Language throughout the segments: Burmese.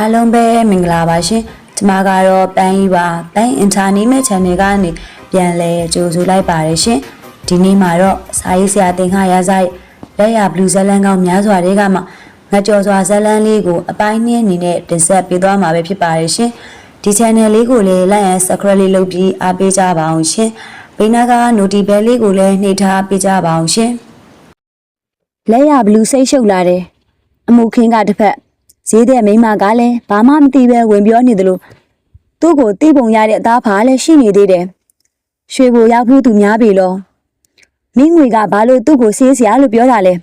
အားလုံးပဲမင်္ဂလာပါရှင်ကျွန်မကတော့ပန်းကြီးပါပန်း Entertainment Channel ကနေပြန်လဲကြိုဆိုလိုက်ပါတယ်ရှင်ဒီနေ့မှာတော့စာရေးဆရာတင်ခါရဆိုင်လက်ရဘလူးဇလန်ကောင်းများစွာတွေကမှငါကြော်စွာဇလန်လေးကိုအပိုင်းနှင်းအနေနဲ့တင်ဆက်ပေးသွားမှာပဲဖြစ်ပါတယ်ရှင်ဒီ channel လေးကိုလည်း like and subscribe လေးလုပ်ပြီးအားပေးကြပါအောင်ရှင်ဘေးနားက notification bell လေးကိုလည်းနှိပ်ထားပေးကြပါအောင်ရှင်လက်ရဘလူးစိတ်ရှုပ်လာတယ်အမှုခင်းကတစ်ဖက်ဈေးတဲ့မိန်းမကလည်းဘာမှမသိပဲဝင်ပြောနေတယ်လို့သူ့ကိုတိပုံရတဲ့အသားဖာလည်းရှိနေသေးတယ်ရွှေကိုရောက်ဘူးသူများပြီလောမင်းငွေကဘာလို့သူ့ကိုဆေးစရာလို့ပြောတာလဲ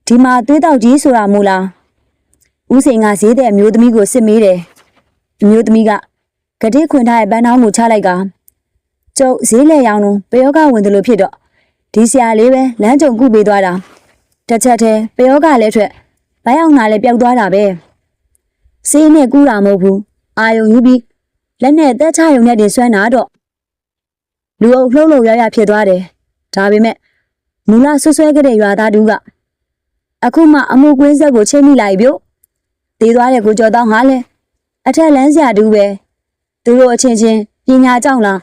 ဒီမှာသွေးတောက်ကြီးဆိုတာမို့လားဦးစိန်ကဈေးတဲ့အမျိုးသမီးကိုစစ်မေးတယ်အမျိုးသမီးကဂတိခွင်ထားတဲ့ပန်းတောင်းကိုချလိုက်ကကျုပ်ဈေးလဲရောင်းတော့ပယောကဝင်တယ်လို့ဖြစ်တော့ဒီဆရာလေးပဲလမ်းကြုံကုပေးသွားတာတစ်ချက်တည်းပယောကလည်းထွက်ဘိုင်းအောင်နာလည်းပျောက်သွားတာပဲဆေးနဲ့ကူးတာမဟုတ်ဘူးအာယုံယူပြီးလက်နဲ့တက်ချရုံနဲ့တင်ဆွမ်းတာတော့လူအုပ်လှုပ်လှုပ်ရရဖြစ်သွားတယ်ဒါပေမဲ့မူလဆွဆွဲခဲ့တဲ့ရွာသားတူကအခုမှအမှုကွင်းဆက်ကိုချိန်မိလိုက်ပြုတ်တည်သွားတဲ့ကိုကျော်တောင်းဟာလည်းအထက်လန်းဆရာတူပဲသူတို့အချင်းချင်းပညာကြောင့်လား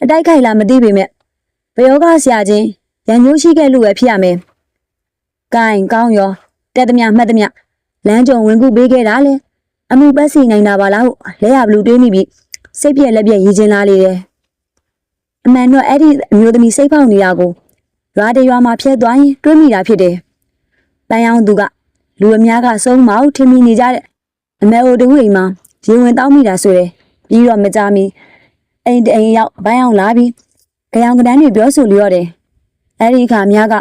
အတိုက်ခိုက်လားမသိပေမဲ့ဘယောကဆရာချင်းရန်ညိုးရှိခဲ့လို့ပဲဖြစ်ရမယ်ကိုင်းကောင်းရောတက်သမျှမှတ်သမျှလမ်းကြုံဝင်ကူပေးခဲ့တာလေအမှုပတ်စီနိုင်တာပါလားဟုတ်လဲရဘလူတွေးမိပြီးစိတ်ပြက်လက်ပြက်ရည်ချင်းလာလေတယ်အမှန်တော့အဲ့ဒီအမျိုးသမီးစိတ်ဖောက်နေတာကိုရွာတရွာမှာဖျက်သွားရင်တွေးမိတာဖြစ်တယ်တန်ရောင်သူကလူအများကစုံမအောင်ထင်မိနေကြတဲ့အမေအိုတူအိမ်မှာရေဝင်တောင်းမိတာဆိုတယ်ပြီးတော့မကြမီအိမ်အိမ်ရောက်ဘိုင်းအောင်လာပြီးကြောင်ကတန်းတွေပြောဆိုလျော့တယ်အဲ့ဒီအခါများက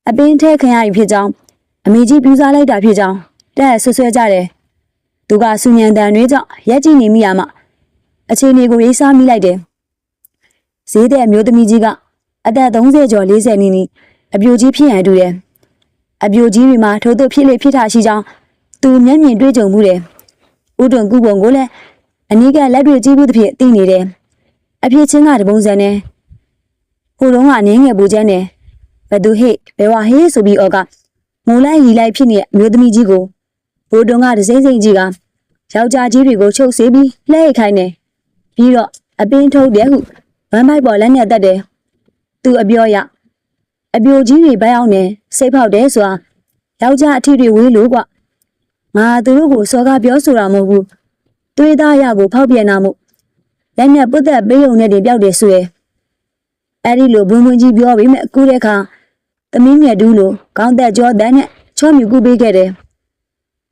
အပင်းထဲခံရပြီဖြစ်ကြောင်းအမေကြီးပြူစားလိုက်တာဖြစ်ကြောင်းတဲ့ဆွဆွဲကြတယ်သူကစူညံတန်တွေကြောင့်ရက်ကြည့်နေမိရမှအခြေအနေကိုရေးစားမိလိုက်တယ်ဈေးတဲ့အမျိုးသမီးကြီးကအသက်30ကျော်40နီးနီးအပြိုကြီးဖြစ်ရန်တူတယ်အပြိုကြီးတွေမှာထိုးသွဖြစ်လေဖြစ်တာရှိကြောင်းသူမျက်မြင်တွေ့ကြုံမှုတယ်ဥတွန်ကုပုံကိုလည်းအနီးကလက်တွေကြည့်ဘူးသဖြင့်သိနေတယ်အဖြစ်ချင်းကတပုံစံနဲ့ဟိုတုန်းကနေငယ်ပူချမ်းတယ်ဘသူဟိဘဲဝဟေးဆိုပြီးအော်ကငိုလိုက်ရီလိုက်ဖြစ်နေတဲ့အမျိုးသမီးကြီးကိုဘိုးတုံးကဒစိမ့်စိမ့်ကြီးကယောက်ျားကြီးတွေကိုချုပ်ဆေးပြီးလှည့်ခိုင်းတယ်ပြီးတော့အပင်းထုတ်တယ်ဟုဗမ်းမိုက်ပေါ်လက်နဲ့တက်တယ်သူအပြောရအပြိုကြီးတွေဘိုင်းအောင်နဲ့စိတ်ဖောက်တယ်ဆိုတာယောက်ျားအထီတွေဝေးလို့ကွငါသူတို့ကိုစော်ကားပြောဆိုတာမဟုတ်ဘူးသွေးသားရကိုဖောက်ပြန်တာမို့လက်နဲ့ပုတ်သက်ပေးုံနဲ့တင်ပြောက်တယ်ဆိုရယ်အဲ့ဒီလိုဘုံဘုံကြီးပြောပြီးမဲ့အခုတဲ့ခါသမီးငယ်တူးလို့ခေါင်းသက်ကြောတန်းနဲ့ချောမြူကူပေးခဲ့တယ်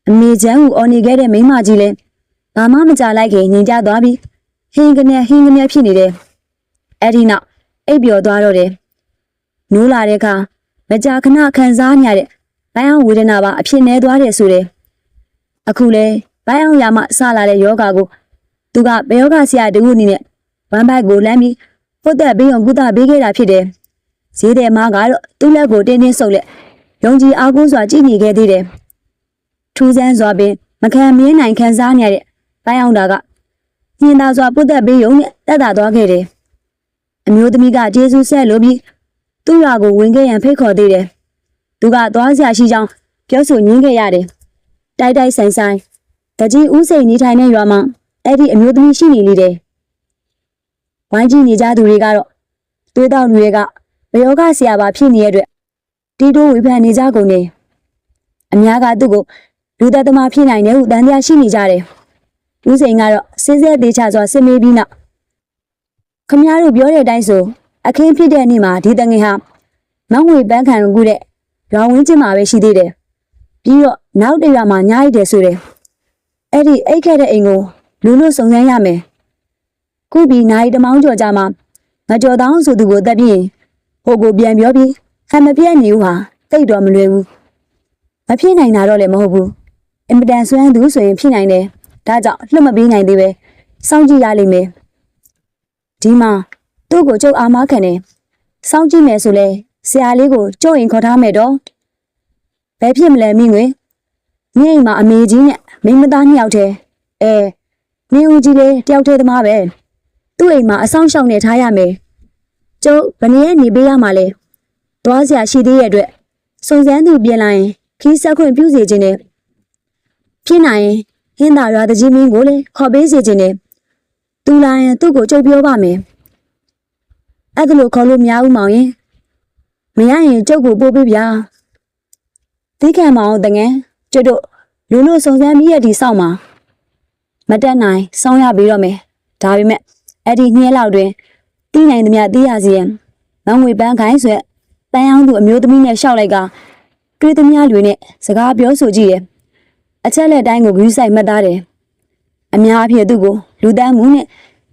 အမေချမ်းကိုအော်နေခဲ့တဲ့မိန်းမကြီးလည်းဘာမှမကြလိုက်ခင်ညင်ကြသွားပြီးဟင်းကနေဖြစ်နေတယ်အဲ့ဒီနောက်အိပ်ပျော်သွားတော့တယ်နိုးလာတဲ့အခါမကြာခဏခံစားနေရတဲ့ဘိုင်းအောင်ဝေဒနာပါအဖြစ်နေသွားတယ်ဆိုတယ်အခုလဲဘိုင်းအောင်ရမှစလာတဲ့ယောဂါကိုသူကဘယောဂဆရာတူအနေနဲ့ဝမ်းဘိုက်ကိုလမ်းပြီးပုတ်သက်ပြီးအောင်ကုသပေးခဲ့တာဖြစ်တယ်ဈေးတဲ့မကတော့သူ့လက်ကိုတင်းတင်းဆုပ်လက်ယုံကြည်အားကိုးစွာကြည်နေခဲ့သေးတယ်ထူးဆန်းစွာပင်မခံမင်းနိုင်ခံစားနေရတဲ့ဘိုင်းအောင်တာကညင်သာစွာပုတ်သက်ပြီးယုံနဲ့တက်တာသွားခဲ့တယ်အမျိုးသမီးကကျေးဇူးဆက်လို့ပြီးသူ့ရွာကိုဝင်ခဲ့ရန်ဖိတ်ခေါ်သေးတယ်သူကသွားစရာရှိကြောင်းပြောဆိုညင်းခဲ့ရတယ်တိုက်တိုက်ဆိုင်ဆိုင်တကြီးဦးစိန်နေထိုင်တဲ့ရွာမှာအဲ့ဒီအမျိုးသမီးရှိနေလေတယ်ဝိုင်းကြည့်နေကြသူတွေကတော့သွေးတောက်တွေကဘယောဂဆရာပါဖြစ်နေတဲ့အတွက်တီတိုးဝေဖန်နေကြကုန်တယ်အများကသူ့ကိုလူသက်သမားဖြစ်နိုင်တယ်ဟုတန်တရားရှိနေကြတယ်ဦးစိန်ကတော့စစ်စစ်သေးချစွာစစ်မေးပြီးနောက်ခမည်းတော်ပြောတဲ့အတိုင်းဆိုအခင်းဖြစ်တဲ့နေ့မှာဒီတငယ်ဟာမောင်ငွေပန်းခံကူတဲ့ရွာဝင်းကျင်မှာပဲရှိသေးတယ်ပြီးတော့နောက်တရွာမှာညားရည်တယ်ဆိုတယ်အဲ့ဒီအိတ်ခဲ့တဲ့အိမ်ကိုလူလို့စုံစမ်းရမယ်ခုပြီးနိုင်တမောင်းကျော်ကြမှာငါကြော်တောင်းဆိုသူကိုတက်ပြီးဟိုကိုပြန်ပြောပြီးဟန်မပြတ်နေဦးဟာတိတ်တော့မလွယ်ဘူးမဖြစ်နိုင်တာတော့လည်းမဟုတ်ဘူးအင်မတန်ဆွမ်းသူဆိုရင်ဖြစ်နိုင်တယ်ဒါကြောင့်လှုပ်မပေးနိုင်သေးပဲစောင့်ကြည့်ရလိမ့်မယ်ဒီမှာသူ့ကိုကျုပ်အာမခံတယ်စောင့်ကြည့်မယ်ဆိုလဲဆရာလေးကိုကျုပ်ရင်ခေါ်ထားမယ်တော့ဘယ်ဖြစ်မလဲမိငွေမြင့်မှာအမေကြီးနဲ့မိမသားနှစ်ယောက်တည်းနင်းဦးကြီးလေးတယောက်တည်းသမားပဲသူ့အိမ်မှာအဆောင်ရှောက်နေထားရမယ်ကျုပ်ဘယ်နည်းနေပေးရမှာလဲသွားစရာရှိသေးရဲ့အတွက်စုံစမ်းသူပြင်လာရင်ခီးဆက်ခွင့်ပြုစီခြင်းနဲ့ဖြစ်နိုင်ရင် ဟင်းသာရွာတကြီးမင်းကိုလည်းခေါ်ပေးစေခြင်းနဲ့သူလာရင်သူ့ကိုကြုတ်ပြောပါမယ်အဲ့ဒါလို့ခေါ်လို့မရဘူးမောင်ရင်မရရင်ကျုပ်ကိုပို့ပေးဗျာသိခံမအောင်တငယ်ကျတို့လူလို့စုံစမ်းပြီးရဒီစောင့်မှာမတက်နိုင်စောင်းရပြီးတော့မယ်ဒါပေမဲ့အဲ့ဒီညဲလောက်တွင်တီးနိုင်သမျှတီးရစီရင်မငွေပန်းခိုင်းဆွဲတန်းအောင်သူအမျိုးသမီးနဲ့ရှောက်လိုက်ကတွေးသမျှတွေနဲ့စကားပြောဆိုကြည့်တယ်အချက်လက်တိုင်းကိုဂရုစိုက်မှတ်သားတယ်အများအပြည့်သူ့ကိုလူတန်းမှုနဲ့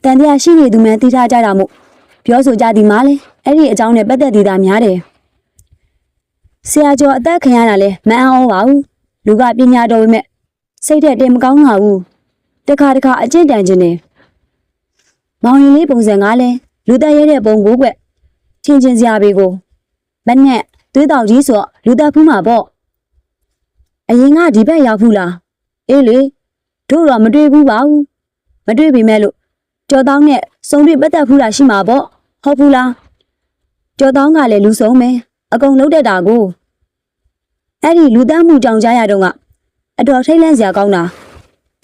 တန်တရားရှိနေသူမှန်သိထားကြတာမို့ပြောဆိုကြသည်မှာလေအဲ့ဒီအကြောင်းနဲ့ပတ်သက်သေးတာများတယ်ဆရာကျော်အသက်ခံရတာလဲမအံ့ဩပါဘူးလူကပညာတော်ပေမဲ့စိတ်ထက်တင်မကောင်းပါဘူးတခါတခါအကျင့်တန်ခြင်းနဲ့မောင်ရင်လေးပုံစံကလည်းလူသက်ရဲတဲ့ပုံကိုကွချင်းချင်းစရာတွေကိုမနဲ့သွေးတောင်ကြီးဆိုလူသက်ဖူးမှာပေါ့အရင်ကဒီဘက်ရောက်ဘူးလားအေးလေတို့တော့မတွေ့ဘူးပါဘူးမတွေ့ပေမဲ့လို့ကျော်တောင်းနဲ့စုံတွေ့ပတ်သက်ဖူးတာရှိမှာပေါ့ဟုတ်ဘူးလားကျော်တောင်းကလည်းလူဆုံးပဲအကုန်လုံးတက်တာကိုအဲ့ဒီလူသက်မှုကြောင်ကြားရတော့ကအတော်ထိတ်လန့်စရာကောင်းတာ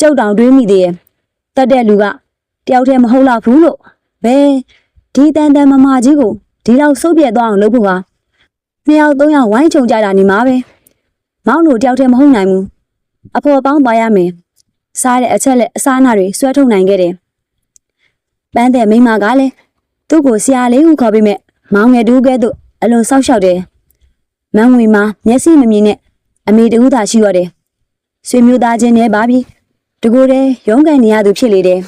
ကျုပ်တောင်တွေးမိသေးရဲ့တက်တဲ့လူကတယောက်တည်းမဟုတ်တော့ဘူးလို့ဘယ်ဒီတန်တန်မမကြီးကိုဒီလောက်စုပ်ပြက်သွားအောင်လုပ်ဖို့ကနှစ်ယောက်သုံးယောက်ဝိုင်းချုံကြတာနေမှာပဲမောင်တို့တယောက်တည်းမဟုတ်နိုင်ဘူးအဖော်ပေါင်းသွားရမယ်စားတဲ့အချက်လက်အစားအနာတွေဆွဲထုတ်နိုင်ခဲ့တယ်ပန်းတဲ့မိမကလည်းသူ့ကိုဆရာလေးဟုခေါ်ပြီးမဲ့မောင်ငယ်တူကဲ့သို့အလွန်ဆောက်ရှောက်တယ်မန်းဝီမှာမျက်စိမမြင်နဲ့အမေတူသာရှိရတယ်ဆွေမျိုးသားချင်းနဲ့ပါပြီးတကူတည်းရုန်းကန်နေရသူဖြစ်လေတယ်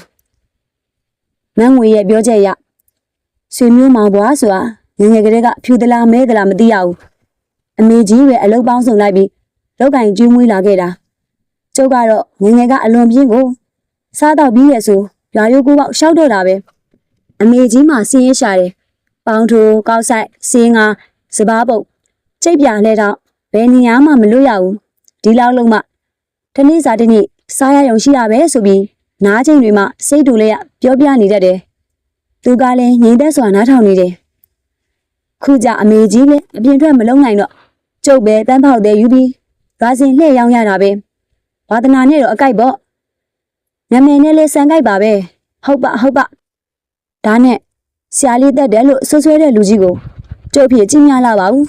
မန်းဝီရဲ့ပြောချက်အရဆွေမျိုးမောင်ဘွားဆိုတာငငယ်ကလေးကဖြူသလားမဲသလားမသိရဘူးအမေကြီးပဲအလုပ်ပေါင်းစုံလိုက်ပြီးလောက်ကင်ကျွေးမွေးလာခဲ့တာကျုပ်ကတော့ငငယ်ကအလွန်ပြင်းကိုစားတော့ပြီးရဲ့ဆိုရွာရိုးကိုပေါက်ရှောက်တော့တာပဲအမေကြီးမှစင်းရဲရှာတယ်ပေါင်းထိုးကောက်ဆိုင်စင်းငါစပားပုတ်ကျိတ်ပြလဲတော့ဘယ်နေရာမှမလွတ်ရဘူးဒီလောက်လုံးမှတနေ့စားတနေ့စားရရုံရှိရပဲဆိုပြီးနားချိန်တွေမှစိတ်တူလေးရပြောပြနေတတ်တယ်သူကလည်းငြိမ်သက်စွာနားထောင်နေတယ်ခုကြအမေကြီးလည်းအပြင်ထွက်မလုံးနိုင်တော့ကျုပ်ပဲတန်းဖောက်တဲ့ယူပြီးရွာစဉ်လှည့်ရောက်ရတာပဲဝါသနာနဲ့တော့အကြိုက်ပေါ့နာမည်နဲ့လည်းစံကြိုက်ပါပဲဟုတ်ပါဒါနဲ့ဆရာလေးတက်တယ်လို့ဆွဆွဲတဲ့လူကြီးကိုကျုပ်ဖြစ်ကြည့်များလာပါဘူး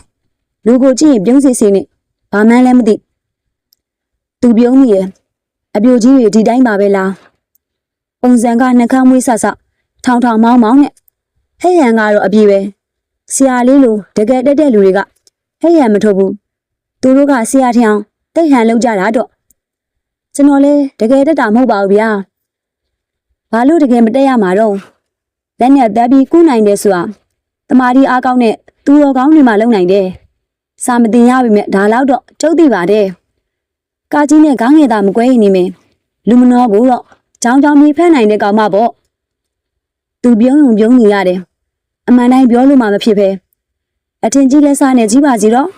လူကိုကြည့်ရင်ပြုံးစီစီနဲ့ဘာမှန်းလည်းမသိသူပြုံးနေရဲ့အပြိုကြီးတွေဒီတိုင်းပါပဲလားပုံစံကနှကမ်းမွေးဆဆထောင်ထောင်မောင်းမောင်းနဲ့ဟဲ့ရန်ကတော့အပြေပဲဆရာလေးလိုတကယ်တက်တဲ့လူတွေကဟဲ့ရန်မထုတ်ဘူးသူတို့ကဆရာထအောင်တိတ်ဟန်လောက်ကြတာတော့ကျွန်တော်လည်းတကယ်တက်တာမဟုတ်ပါဘူးဗျာဘာလို့တကယ်မတက်ရမှာတော့လက်နဲ့တက်ပြီးကုနိုင်တယ်ဆိုတာတမာဒီအားကောင်းတဲ့သူတော်ကောင်းတွေမှလုံနိုင်တယ်စာမတင်ရပါနဲ့ဒါတော့ကျုပ်သိပါတယ်ကာကြီးနဲ့ခေါင်းငယ်သားမကွဲရင်နေမယ်လူမနောကိုတော့ကြောင်းမြေဖက်နိုင်တဲ့ကောင်မပေါ့သူပြုံးနေရတယ်အမှန်တိုင်းပြောလို့မှမဖြစ်ပဲအထင်ကြီးလက်စားနဲ့ကြီးပါစီတော့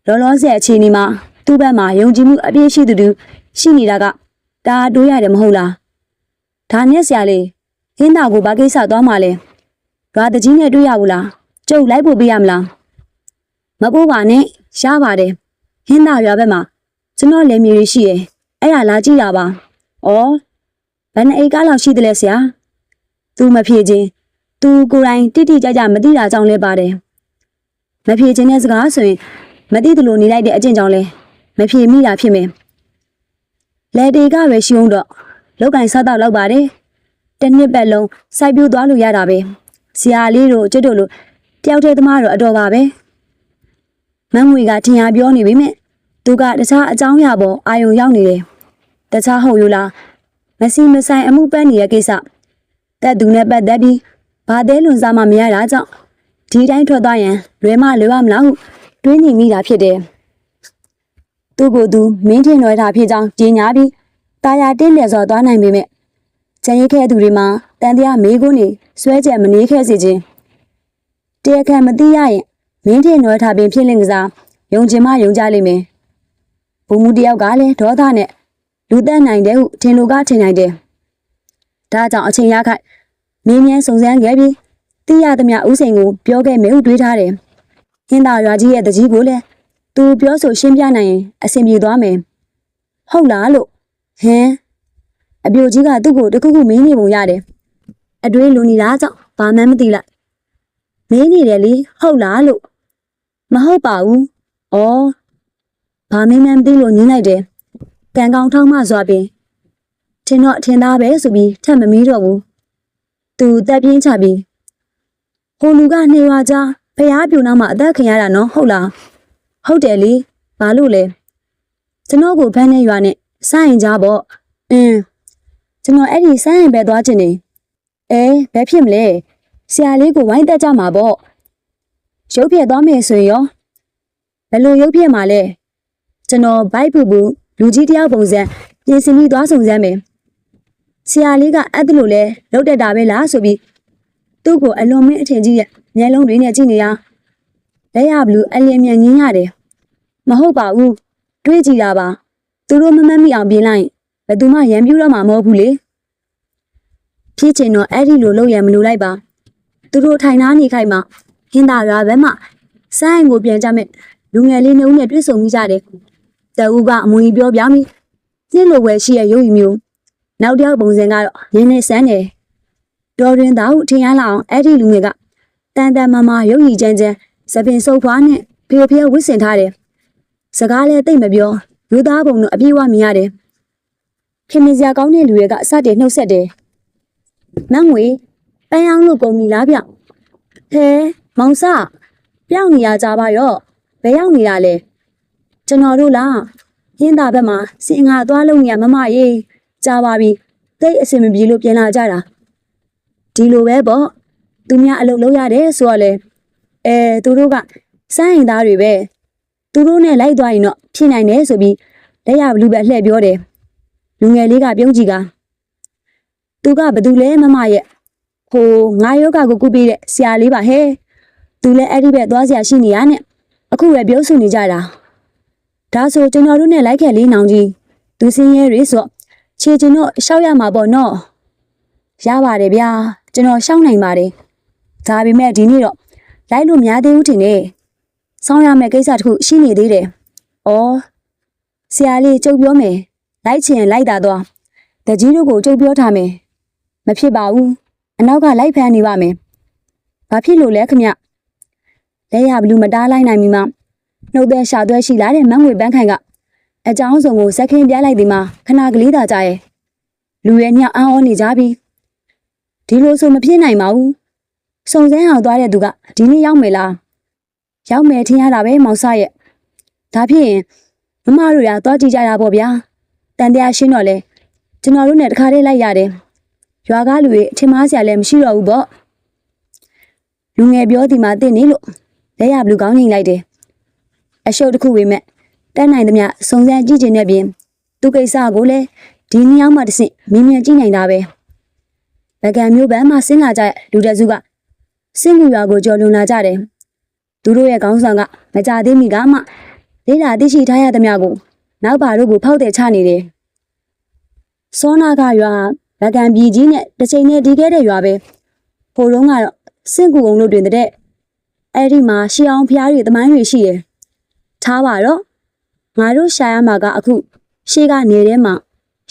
လောလောဆယ်အခြေအနေမှာသူ့ဘက်မှာယုံကြည်မှုအပြည့်ရှိသူတူရှိနေတာကဒါတွေးရတယ်မဟုတ်လားဒါနဲ့ဆရာလေးဟင်းသာကိုဘာကိစ္စသွားမှလဲရွာတကြီးနဲ့တွေ့ရဘူးလားကျုပ်လိုက်ဖို့ပေးရမလားမပို့ပါနဲ့ရပါတယ်ဟင်းသာရွာဘက်မှာကျွန်တော်လယ်မြေတွေရှိရဲ့အဲ့ဒါလာကြည့်ရပါဩဘယ်နှအိတ်ကားလောက်ရှိတယ်လဲဆရာသူမဖြေချင်းသူကိုယ်တိုင်တိတိကျကျမသိတာကြောင့်လဲပါတယ်မဖြေချင်းတဲ့စကားဆိုရင်မသိသလိုနေလိုက်တဲ့အကျင့်ကြောင့်လဲမဖြေမိတာဖြစ်မယ်လေတေကပဲရှိအောင်တော့လောက်ကင်စားတော့လောက်ပါတယ်တစ်နှစ်ပတ်လုံးစိုက်ပြိုးသွားလို့ရတာပဲဆရာလေးတို့ကျွတ်တို့လို့တယောက်တည်းသမားတော့အတော်ပါပဲမန်းငွေကထင်ရပြောနေပြီမဲ့သူကတခြားအကြောင်းအရာပေါ်အာယုံရောက်နေတယ်တခြားဟုတ်ယူလားမစီမဆိုင်အမှုပန်းနေတဲ့ကိစ္စတက်သူနဲ့ပတ်သက်ပြီးဘာသေးလွန်စားမှမရတာကြောင့်ဒီတိုင်းထွက်သွားရင်လွယ်မလွယ်ပါမလားဟုတွေးနေမိတာဖြစ်တယ်သူ့ကိုယ်သူမင်းထင်လွယ်တာဖြစ်ကြောင်းကြေညာပြီးတာယာတင်းတယ်ဆိုသွားနိုင်ပေမဲ့ကျန်ရခဲ့သူတွေမှာတန်တရားမေးခွန်းနေဆွဲချက်မနေခဲ့စေခြင်းတရားခံမသိရရင်မင်းထင်လွယ်တာပင်ဖြစ်လင့်ကစားယုံချင်မှယုံကြလိမ့်မယ်ဘုံမူတယောက်ကလည်းဒေါသနဲ့လူသက်နိုင်တယ်ဟုထင်လို့ကထင်နိုင်တယ်ဒါကြောင့်အချိန်ရခိုက်မင်းမြန်းစုံစမ်းခဲ့ပြီးသိရသမျှဥစိန်ကိုပြောခဲ့မယ်ဟုတွေးထားတယ်ဟင်းသာရွာကြီးရဲ့တကြီးကိုလည်းသူပြောဆိုရှင်းပြနိုင်ရင်အဆင်ပြေသွားမယ်ဟုတ်လားလို့ဟင်း အပြိုကြီးကသူ့ကိုတခုခုမင်းနေပုံရတယ်အတွေးလူနေတာကြောင့်ဘာမှမသိလိုက်မင်းနေတယ်လေဟုတ်လားလို့မဟုတ်ပါဘူးဩဘာမင်းမသိလို့ညင်းလိုက်တယ်ကံကောင်းထောင်းမှစွာပင်ထင်တော့ထင်သားပဲဆိုပြီးထပ်မမီးတော့ဘူးသူတက်ပြင်းချပြီးဟိုလူကနေရွာကြားဖျားပြူနောက်မှာအသက်ခင်ရတာနော်ဟုတ်လားဟုတ်တယ်လေဘာလို့လဲကျွန်တော်ကိုဖမ်းနေရွာနဲ့စိုင်းကြပေါ့ကျွန်တော်အဲ့ဒီစိုင်းရင်ပဲသွားချင်နေဘယ်ဖြစ်မလဲဆရာလေးကိုဝိုင်းတက်ကြမှာပေါ့ရုပ်ပြက်သွားမယ်ဆိုရင်ရောဘယ်လိုရုပ်ပြက်မှာလဲကျွန်တော်ဘိုက်ပူပူလူကြီးတယောက်ပုံစံပြင်ဆင်ပြီးသွားဆောင်စမ်းမယ်ဆရာလေးကအဲ့ဒါလို့လဲလောက်တက်တာပဲလားဆိုပြီးသူ့ကိုအလွန်မင်းအထင်ကြီးရဲ့မျက်လုံးတွေနဲ့ကြည့်နေရလက်ရဘလူးအလင်းမြန်ငင်းရတယ်မဟုတ်ပါဘူးတွေးကြည့်တာပါသူတို့မမတ်မိအောင်ပြင်လိုက်ဘယ်သူမှရံပြူတော့မှာမဟုတ်ဘူးလေဖြစ်ချင်တော့အဲ့ဒီလိုလုပ်ရမလို့လိုက်ပါသူတို့ထိုင်သားနေခိုက်မှာဟင်းသာရွာဘက်မှစိုင်းကိုပြန်ကြမဲ့လူငယ်လေးနှုံးနဲ့တွေ့ဆုံမိကြတယ်တအူကအမွေပြောပြမိညစ်လိုဝယ်ရှိရဲ့ရုပ်ရည်မျိုးနောက်တစ်ယောက်ပုံစံကတော့ရင်းနေစမ်းတယ်တော်ရင်သားဟုထင်ရလောက်အောင်အဲ့ဒီလူငယ်ကတန်တန်မာမာရုပ်ရည်ချမ်းချမ်းစပင်စုပ်ဖွားနဲ့ဖေဖေဝစ်စင်ထားတယ်စကားလည်းတိတ်မပြောလူသားပုံတော့အပြေးဝမြင်ရတယ်ခင်မစရာကောင်းတဲ့လူတွေကစတင်နှုတ်ဆက်တယ်မန်းငွေပန်းအောင်လို့ကုန်ပြီလားဗျဟဲမောင်စပြောင်းနေရကြပါရောဘယ်ရောက်နေတာလဲကျွန်တော်တို့လားဟင်းသာဘက်မှာစင်ငါသွားလုံးနေရမမရေးကြားပါပြီတိတ်အစင်မပြေလို့ပြန်လာကြတာဒီလိုပဲပေါ့သူများအလုပ်လုပ်ရတယ်ဆိုတော့လေသူတို့ကစိုင်းရင်သားတွေပဲသူတို့နဲ့လိုက်သွားရင်တော့ဖြစ်နိုင်တယ်ဆိုပြီးလက်ရဘလူးပဲလှည့်ပြောတယ်လူငယ်လေးကပြုံးကြည့်ကသူကဘသူလဲမမရဲ့ဟိုငါယောဂကိုကုပေးတဲ့ဆရာလေးပါဟဲ့သူလည်းအဲ့ဒီဘက်သွားဆရာရှိနေရနဲ့အခုပဲပြောဆိုနေကြတာဒါဆိုကျွန်တော်တို့နဲ့လိုက်ခဲ့လေးနောင်ကြီးသူစင်းရဲတွေဆိုခြေချင်းတော့ရှောက်ရမှာပေါ့နော်ရပါတယ်ဗျာကျွန်တော်ရှောက်နိုင်ပါတယ်ဒါပေမဲ့ဒီနေ့တော့လိုက်လို့များသေးဘူးထင်တယ်ဆောင်းရမယ့်ကိစ္စတစ်ခုရှိနေသေးတယ်ဩဆရာလေးကြုတ်ပြောမယ်လိုက်ချင်လိုက်တာတော့တကြီးတို့ကိုကြုတ်ပြောထားမယ်မဖြစ်ပါဘူးအနောက်ကလိုက်ဖမ်းနေပါမယ်ဘာဖြစ်လို့လဲခမလက်ရဘလူးမတားလိုက်နိုင်မီမှနှုတ်သက်ရှာသွဲရှိလာတဲ့မန်းငွေပန်းခိုင်ကအကြောင်းစုံကိုစက်ခင်းပြလိုက်ဒီမှာခဏကလေးသာကြာရဲ့လူရဲ့ညအံ့ဩနေကြပြီဒီလိုဆိုမဖြစ်နိုင်ပါဘူးစုံစမ်းအောင်သွားတဲ့သူကဒီနေ့ရောက်မယ်လားရောက်မယ်ထင်ရတာပဲမောင်ဆရဲ့ဒါဖြစ်ရင်မမတို့ရသွားကြည့်ကြတာပေါ့ဗျာတန်တရားရှင်းတော့လေကျွန်တော်တို့နဲ့တခါတည်းလိုက်ရတယ်ရွာကားလူတွေအထင်မှားစရာလည်းမရှိတော့ဘူးပေါ့လူငယ်ပြောဒီမှာတင့်နေလို့လက်ရဘလူးကောင်းငိမ့်လိုက်တယ်အရှုပ်တစ်ခုဝေမဲ့တက်နိုင်သမျှစုံစမ်းကြည့်ခြင်းနဲ့ပြင်သူကိစ္စကိုလည်းဒီနှစ်ယောက်မှတစ်ဆင့်မြင်မြန်ကြည့်နိုင်တာပဲဗကံမျိုးပန်းမှဆင်းလာကြတဲ့လူတစုကစင်ကူရွာကိုကြော်လွန်လာကြတယ်သူတို့ရဲ့ခေါင်းဆောင်ကမကြသေးမီကမှလေးလာသိရှိထားရသမျှကိုနောက်ပါတို့ကိုဖောက်တဲ့ချနေတယ်စောနာကရွာဗကံပြည်ကြီးနဲ့တစ်ချိန်နဲ့ဒီခဲ့တဲ့ရွာပဲဟိုတုန်းကတော့စင်ကူအောင်လို့တွင်တဲ့အဲ့ဒီမှာရှီအောင်ဖျားတွေတမိုင်းတွေရှိတယ်ထားပါတော့ငါတို့ရှာရမှာကအခုရှေ့ကနေထဲမှာ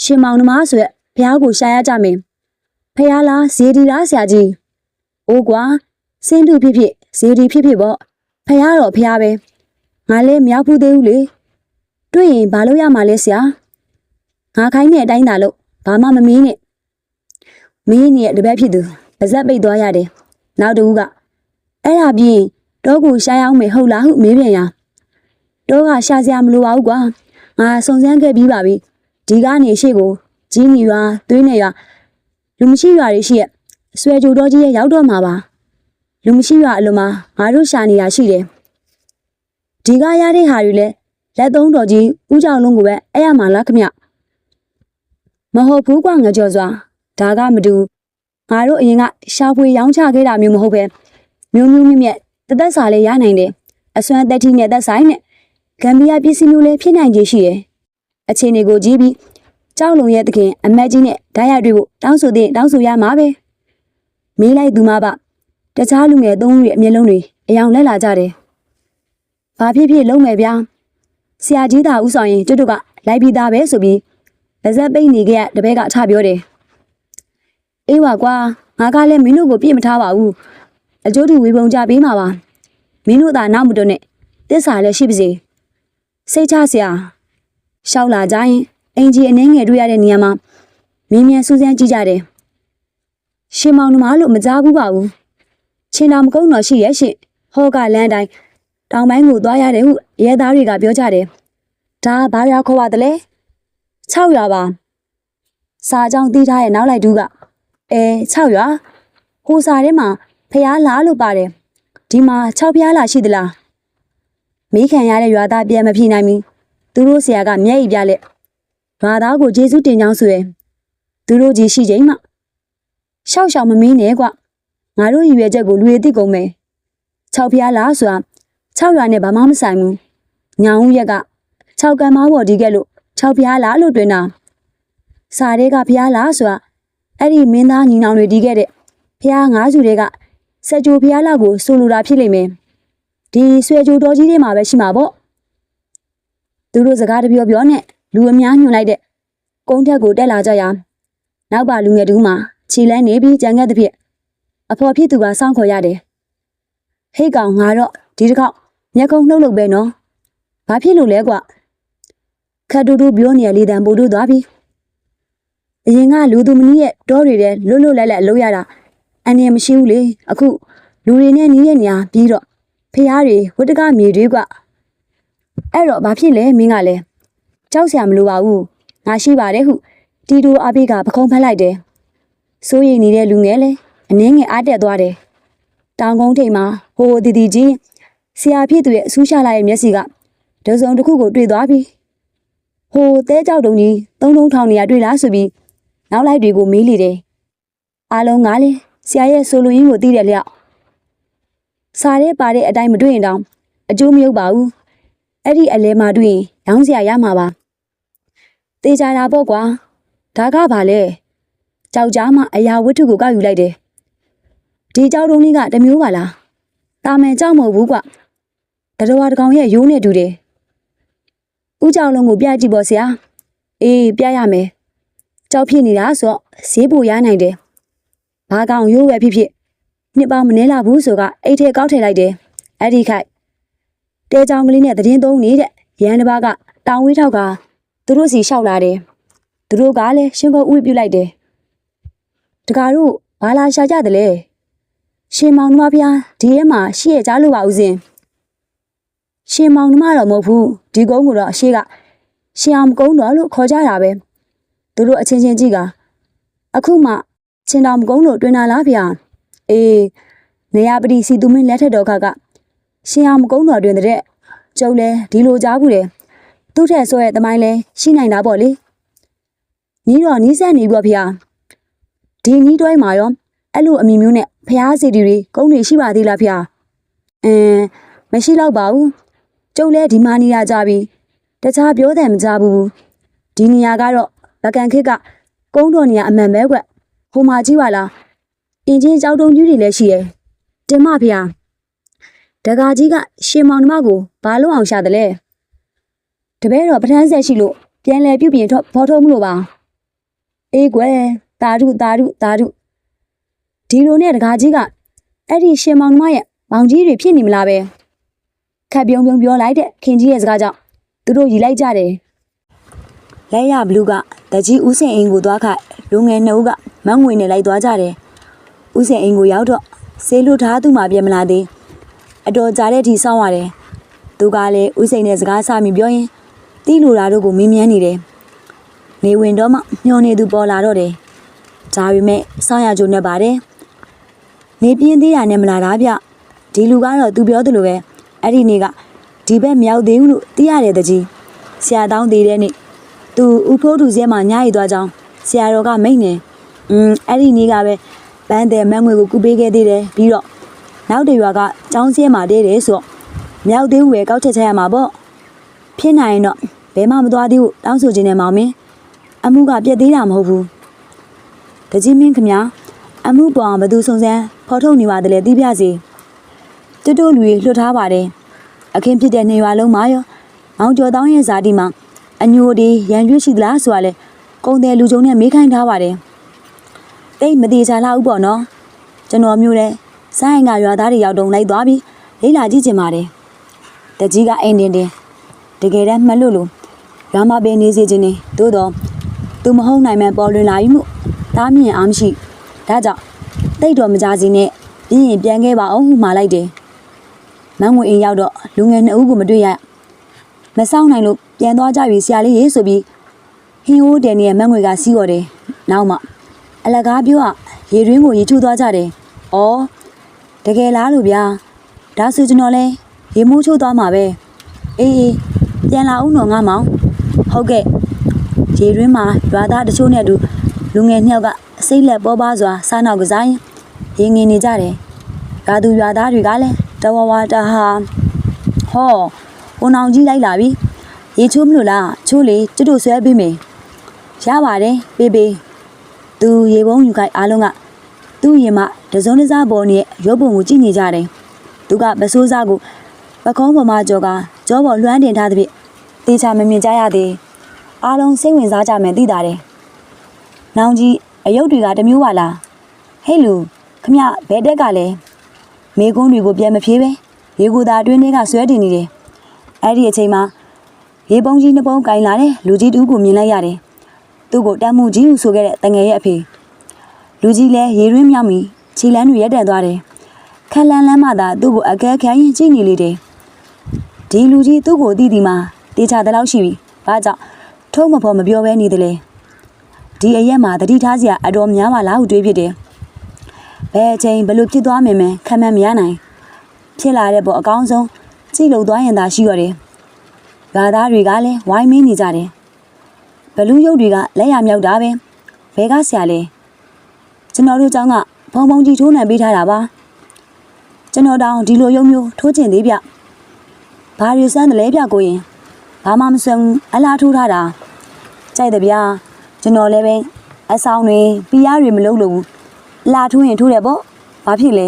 ရှင်မောင်နှမဆိုရက်ဖျားကိုရှာရကြမယ်ဖျားလားဇေဒီလားဆရာကြီးအိုးကွာစင်းတူဖြစ်ဖြစ်ဇေဒီဖြစ်ဖြစ်ပေါ့ဖျားတော့ဖျားပဲငါလည်းမရောက်ဘူးသေးဘူးလေတွေ့ရင်ဘာလို့ရမှာလဲဆရာငါခိုင်းတဲ့အတိုင်းသာလို့ဘာမှမမင်းနဲ့မင်းနဲ့တပည့်ဖြစ်သူပါဇက်ပိတ်သွားရတယ်နောက်တူကအဲ့ဒါပြီးတော့ကိုရှားရအောင်မယ်ဟုတ်လားဟုမေးပြန်ရတော့ကရှာစရာမလိုပါဘူးကွာငါစုံစမ်းခဲ့ပြီးပါပြီဒီကနေရှေ့ကိုကြီးနီရွာသွေးနေရွာလူမရှိရွာတွေရှိရဲ့ဆွဲကြိုတော်ကြီးရဲ့ရောက်တော့မှာပါလူမရှိရွာအလိုမှာငါတို့ရှာနေတာရှိတယ်ဒီကရတဲ့ဟာတွေလည်းလက်သုံးတော်ကြီးဦးကြောင်လုံးကိုပဲအဲ့ရမှာလားခမမဟုတ်ဘူးကွာငကြော်စွာဒါကမတူငါတို့အရင်ကရှာဖွေရောင်းချခဲ့တာမျိုးမဟုတ်ပဲမျိုးမျိုးမြင့်မြတ်တသက်စာလေးရနိုင်တယ်အစွမ်းတက်တီနဲ့သက်ဆိုင်နဲ့ဂမ်ဘီယာပြည်စည်းမျိုးလေးဖြစ်နိုင်ခြေရှိတယ်အခြေအနေကိုကြည့်ပြီးကြောက်လုံရဲ့တခင်အမက်ကြီးနဲ့ဓာတ်ရိုက်တွေကိုတောင်းဆိုတဲ့တောင်းဆိုရမှာပဲမေးလိုက်သူမပါတခြားလူငယ်သုံးဦးရဲ့အမျက်လုံးတွေအယောင်လက်လာကြတယ်ဘာဖြစ်ဖြစ်လုံးမယ်ဗျာဆရာကြီးသာဥဆောင်ရင်ကျွတ်တို့ကလိုက်ပြီးသားပဲဆိုပြီး ဇက်ပိတ်နေခဲ့တပည့်ကထပြောတယ်အေးပါကွာငါကလည်းမင်းတို့ကိုပြစ်မထားပါဘူးအကျိုးတူဝေပုံကြပေးမှာပါမင်းတို့သာနောက်မတွနဲ့တစ္ဆာလည်းရှိပါစေစိတ်ချစရာရှောက်လာကြရင်အင်ကြီးအနှင်းငယ်တွေ့ရတဲ့နေရာမှာမင်းမြန်စူးစမ်းကြည့်ကြတယ်ရှင်မောင်နှမလို့မကြားဘူးပါဘူးချင်းတော်မကုန်းတော်ရှိရဲ့ရှင့်ဟောကလမ်းတိုင်းတောင်ပိုင်းကိုသွားရတယ်ဟုရဲသားတွေကပြောကြတယ်ဒါဘာရွာခေါ်ပါတလဲ6ရွာပါစာကြောင်းတီးထားရဲ့နောက်လိုက်တူးက6ရွာဟိုစာထဲမှာဖျားလားလို့ပါတယ်ဒီမှာ6ဖျားလားရှိသလားမိခံရတဲ့ရွာသားပြန်မဖြေနိုင်ဘူးသူတို့ဆရာကမျက်ရည်ပြလက်ရွာသားကိုကျေးဇူးတင်ကြောင်းဆိုရင်သူတို့ကြီးရှိချိန်မှရှောက်ရှောက်မမင်းနဲ့ကွငါတို့ရည်ရွယ်ချက်ကိုလူရည်သိကုန်မယ်6ဖျားလားဆိုတာ6ရွာနဲ့ဘာမှမဆိုင်ဘူးညောင်ဦးရက်က6ကံမောင်းပေါ်ဒီကဲလို့6ဖျားလားလို့တွင်တာစာတွေကဖျားလားဆိုတာအဲ့ဒီမင်းသားညီနောင်တွေဒီခဲ့တဲ့ဖျား9စုတွေကစက်ကြိုဖျားလောက်ကိုဆိုလိုတာဖြစ်လိမ့်မယ်ဒီဆွေကြိုတော်ကြီးတွေမှာပဲရှိမှာပေါ့သူတို့စကားတပြောပြောနဲ့လူအများညွှန်လိုက်တဲ့ကုန်းထက်ကိုတက်လာကြရနောက်ပါလူငယ်တူမှခြေလန်းနေပြီးကြံခဲ့တဲ့ဖြစ်အဖော်ဖြစ်သူကစောင့်ခေါ်ရတယ်ဟိတ်ကောင်ငါတော့ဒီတစ်ခေါက်မျက်ကုံနှုတ်လို့ပဲနော်ဘာဖြစ်လို့လဲကွခတ်တူတူပြောနေရလေတံပို့တို့သွားပြီအရင်ကလူသူမနီးရဲ့တောတွေထဲလွတ်လွတ်လပ်လပ်အလုပ်ရတာအန်ရမရှိဘူးလေအခုလူတွေနဲ့နီးရဲ့နေရာပြီးတော့ဖျားတွေဝတ္တကမြေတွေကအဲ့တော့ဘာဖြစ်လဲမင်းကလည်းကြောက်စရာမလိုပါဘူးငါရှိပါတယ်ဟုတီတိုအဖေကပခုံးဖက်လိုက်တယ်စိုးရိမ်နေတဲ့လူငယ်လည်းအနှင်းငယ်အားတက်သွားတယ်တောင်ကုန်းထိပ်မှာဟိုတီတီကြီးဆရာဖြစ်သူရဲ့အဆူးရှာလာရဲ့မျက်စိကဒုံစုံတစ်ခုကိုတွေ့သွားပြီဟိုတဲကြောက်တုံကြီးသုံးလုံးထောင်နေရတွေ့လားဆိုပြီးနောက်လိုက်တွေကိုမေးလေတယ်အားလုံးကလည်းဆရာရဲ့ဆိုလိုရင်းကိုသိတယ်လျောက်စားရဲပါတဲ့အတိုင်းမတွေ့ရင်တောင်အကျိုးမရောက်ပါဘူးအဲ့ဒီအလဲမှာတွေ့ရင်ရောင်းစရာရမှာပါတေချာတာပေါ့ကွာဒါကဘာလဲကြောက်ကြားမှအရာဝတ္ထုကိုကောက်ယူလိုက်တယ်ဒီကြောက်တုံးလေးကတမျိုးပါလားတာမန်ကြောက်မဟုတ်ဘူးကွတတော်တကောင်ရဲ့ရိုးနဲ့တူတယ်ဦးကြောက်လုံးကိုပြကြည့်ပေါ့ဆရာအေးပြရမယ်ကြောက်ဖြစ်နေတာဆိုတော့ဈေးပိုရနိုင်တယ်ဘာကောင်ရိုးပဲဖြစ်ဖြစ်နှစ်ပေါင်းမနှဲလာဘူးဆိုကအိတ်ထဲကောက်ထည့်လိုက်တယ်အဲ့ဒီခိုက်တဲချောင်းကလေးနဲ့သတင်းသုံးနေတဲ့ရန်တစ်ပါးကတောင်ဝေးထောက်ကသူတို့စီလျှောက်လာတယ်သူတို့ကလည်းရှင်ကုန်ဥပြလိုက်တယ်တကားတို့ဘာလာရှာကြတယ်လဲရှင်မောင်နှမဖျားဒီထဲမှာရှိရကြလို့ပါဦးစင်ရှင်မောင်နှမတော့မဟုတ်ဘူးဒီကုန်းကိုတော့အရှိကရှင်အောင်ကုန်းတော်လို့ခေါ်ကြတာပဲသူတို့အချင်းချင်းကြည့်ကအခုမှချင်းတော်ကုန်းလို့တွင်လာလားဗျာအေးနေရပတိစီသူမင်းလက်ထက်တော်ကရှင်အောင်ကုန်းတော်တွင်တဲ့ကျုပ်လဲဒီလိုကြားဘူးတယ်သူ့ထက်ဆိုရဲ့တမိုင်းလဲရှိနိုင်တာပေါ့လေနီးတော့နီးစက်နေပြီဗျာဒီနီးတွိုင်းမှာရောအဲ့လိုအမည်မျိုးနဲ့ဖျားစီတီတွေကုန်းတွေရှိပါသေးလားဗျာမရှိတော့ပါဘူးကျုပ်လဲဒီမှာနေရကြပြီတခြားပြောတယ်မကြဘူးဒီနေရာကတော့ဗကန်ခစ်ကကုန်းတော်နေရာအမှန်ပဲကွဟိုမှာကြည့်ပါလားအင်ဂျင်ကြောက်တုံကြီးတွေလည်းရှိရဲ့တင်မဖေဟာတကာကြီးကရှင်မောင်နှမကိုဘာလို့အောင်ရှာတယ်လဲတပည့်တော်ပထမ်းဆက်ရှိလို့ပြန်လဲပြုတ်ပြင်ဖော်ထုတ်မှုလို့ပါအေးကွယ်တာဓုဒီလိုနဲ့တကာကြီးကအဲ့ဒီရှင်မောင်နှမရဲ့မောင်ကြီးတွေဖြစ်နေမလားပဲခက်ပြုံပြောလိုက်တဲ့ခင်ကြီးရဲ့စကားကြောင့်သူတို့ရီလိုက်ကြတယ်လက်ရဘလူးကတကြီးဦးစင်အင်းကိုသွားခိုက်လူငယ်နှုတ်ကမန်းငွေနဲ့လိုက်သွားကြတယ်ဦးစင်အင်းကိုရောက်တော့ဆေးလွတ်ထားသူမှပြန်မလာသေးအတော်ကြာတဲ့ထိစောင့်ရတယ်သူကလည်းဦးစိန်နဲ့စကားဆမိပြောရင်တီးလိုတာတို့ကိုမင်းမြန်းနေတယ်နေဝင်တော့မှညှော်နေသူပေါ်လာတော့တယ်ဒါပေမဲ့စောင့်ရကြုံနေပါတယ်နေပြင်းသေးတာနဲ့မလာတာဗျဒီလူကတော့သူပြောသလိုပဲအဲ့ဒီနေ့ကဒီဘက်မရောက်သေးဘူးလို့သိရတယ်တကြီးဆရာတောင်းသေးတဲ့နေ့သူဦးဖိုးသူစဲမှာညှာရီသွားကြောင်းဆရာတော်ကမိန့်နေအဲ့ဒီနေ့ကပဲပန်းတယ်မန်းငွေကိုကူပေးခဲ့သေးတယ်ပြီးတော့နောက်တရွာကကျောင်းစဲမှာတည်းတယ်ဆိုတော့မရောက်သေးဘူးပဲကောက်ချက်ချက်ရမှာပေါ့ဖြစ်နိုင်ရင်တော့ဘယ်မှမသွားသေးဘူးတောင်းဆိုခြင်းနဲ့မောင်မင်းအမှုကပြက်သေးတာမဟုတ်ဘူးတကြီးမင်းခမအမှုပေါ်ဘသူစုံစမ်းဖော်ထုတ်နေပါတယ်လေသိပြစီတူတူလူလွှတ်ထားပါတယ်အခင်းဖြစ်တဲ့နေရွာလုံးမှာရောမောင်ကျော်တောင်းရဲ့ဇာတိမှာအညိုဒီရန်ရွှေရှိသလားဆိုတာလဲ ကုန်တယ်လူကြုံနဲ့မေးခိုင်းထားပါတယ်တိတ်မသေးချာလာဘူးပေါ့နော်ကျွန်တော်မျိုးနဲ့ဆိုင်းကရွာသားတွေရောက်တုံလိုက်သွားပြီးလေးလာကြည့်ချင်ပါတယ်တကြီးကအိမ်တင်တကယ်တမ်းမှတ်လို့ရွာမှာပဲနေစေခြင်းနေသို့တော့သူမဟုတ်နိုင်မှပေါ်လွင်လာပြီမို့တားမြင်အားမရှိဒါကြောင့်တိတ်တော်မကြစီနဲ့ပြင်းရင်ပြန်ခဲ့ပါအောင်ဟုမှာလိုက်တယ်မန်းငွေအိမ်ရောက်တော့လူငယ်နှစ်ဦးကိုမတွေ့ရမဆောင်နိုင်လို့ပြန်သွားကြပြီဆရာလေးရေဆိုပြီးဟင်းဟိုးတယ်နေရဲ့မန်းငွေကစီးတော်တယ်နောက်မှအလကားပြောရေတွင်းကိုရေချိုးသွားကြတယ်ဩတကယ်လားလို့ဗျာဒါဆိုကျွန်တော်လဲရေမိုးချိုးသွားမှာပဲအေးပြန်လာအောင်တော့ငါမောင်ဟုတ်ကဲ့ရေတွင်းမှာရွာသားတချို့နဲ့အတူလူငယ်နှစ်ယောက်ကစိတ်လက်ပေါ်ပါစွာစားနောက်ကစားရင်ရေငင်နေကြတယ်ရွာသူရွာသားတွေကလည်းတဝဝတဟာဟောကိုနောင်ကြီးလိုက်လာပြီရေချိုးမလို့လားချိုးလေကျွတ်တို့ဆွဲပေးမယ်ရပါတယ်ပေးသူရေပုံးယူခိုက်အားလုံးကသူ့ရင်မတစုံတစားပေါ်နဲ့ရုပ်ပုံကိုကြည့်နေကြတယ်သူကပစိုးစားကိုပကုံးပေါ်မှာကြော်ကကြောပေါ်လွှမ်းတင်ထားသဖြင့်တေချာမမြင်ကြရသေးအားလုံးစိတ်ဝင်စားကြမယ်သိတာတယ်နောင်ကြီးအယုတ်တွေကတမျိုးပါလားဟဲ့လူခမဘဲတက်ကလည်းမေကုန်းတွေကိုပြန်မဖြေးပဲရေကိုသာအတွင်းထဲကဆွဲတင်နေတယ်အဲ့ဒီအချိန်မှာရေပုံးကြီးနှစ်ပုံးကင်လာတဲ့လူကြီးတူကိုမြင်လိုက်ရတယ်သူ့ကိုတမ်းမှုကြီးဟုဆိုခဲ့တဲ့တငယ်ရဲ့အဖေလူကြီးလည်းရေရင်းမြောက်ပြီးခြေလန်းတွေရက်တန်သွားတယ်ခက်လန်းလန်းမှသာသူ့ကိုအကဲခမ်းရင်ကြည့်နေလေတယ်ဒီလူကြီးသူ့ကိုသိသည်မှာတေချာတဲ့လောက်ရှိပြီဘာကြောင့်ထုံးမဖော်မပြောဘဲနေတယ်လေဒီအရက်မှာတတိထားစရာအတော်များပါလားဟုတွေးဖြစ်တယ်ဘယ်အချိန်ဘလို့ဖြစ်သွားမယ်မခံမှန်းမရနိုင်ဖြစ်လာတဲ့ပေါ်အကောင်းဆုံးကြည့်လို့သွားရင်သာရှိရတယ်ရွာသားတွေကလည်းဝိုင်းမင်းနေကြတယ်ဘလူးရုပ်တွေကလက်ရမြောက်တာပဲဘဲကဆရာလဲကျွန်တော်တို့เจ้าကဘုံဘုံကြီးထိုးနှံပေးထားတာပါကျွန်တော်တောင်ဒီလိုရုံမျိုးထိုးချင်သေးဗျဘာရီစမ်းတယ်လဲဗျကိုရင်ဘာမှမစွမ်းအလားထိုးထားတာကြိုက်တယ်ဗျာကျွန်တော်လည်းပဲအဆောင်တွေပီးယားတွေမလုပ်လို့ဘူးလာထိုးရင်ထိုးတယ်ပေါ့ဘာဖြစ်လဲ